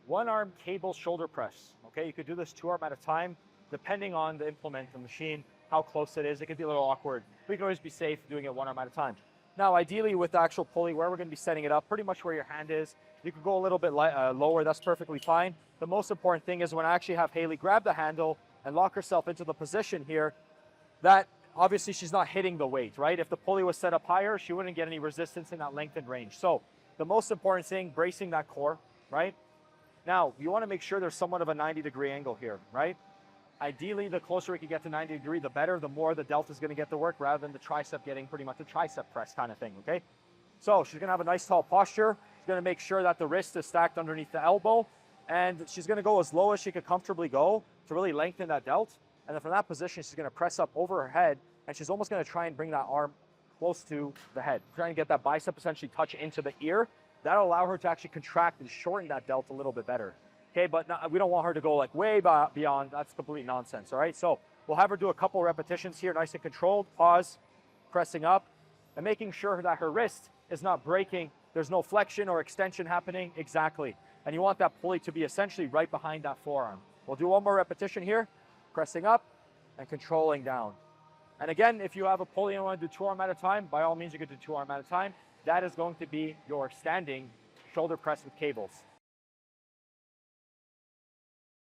one arm cable shoulder press. Okay, you could do this 2 arm at a time, depending on the implement, the machine, how close it is. It could be a little awkward. We can always be safe doing it 1 arm at a time. Now, ideally with the actual pulley, where we're gonna be setting it up, pretty much where your hand is, you could go a little bit lower, that's perfectly fine. The most important thing is when I actually have Haley grab the handle and lock herself into the position here, that obviously she's not hitting the weight, right? If the pulley was set up higher, she wouldn't get any resistance in that lengthened range. So the most important thing, bracing that core, right? Now, you wanna make sure there's somewhat of a 90-degree angle here, right? Ideally, the closer we can get to 90 degree, the better, the more the delta is going to get to work rather than the tricep getting pretty much a tricep press kind of thing, okay? So she's going to have a nice tall posture. She's going to make sure that the wrist is stacked underneath the elbow, and she's going to go as low as she could comfortably go to really lengthen that delt. And then from that position, she's going to press up over her head, and she's almost going to try and bring that arm close to the head, trying to get that bicep essentially touch into the ear. That'll allow her to actually contract and shorten that delt a little bit better. Okay, but we don't want her to go like way beyond. That's complete nonsense, all right? So we'll have her do a couple repetitions here, nice and controlled, pause, pressing up, and making sure that her wrist is not breaking. There's no flexion or extension happening, exactly. And you want that pulley to be essentially right behind that forearm. We'll do one more repetition here, pressing up and controlling down. And again, if you have a pulley and want to do 2 arm at a time, by all means, you can do 2 arm at a time. That is going to be your standing shoulder press with cables.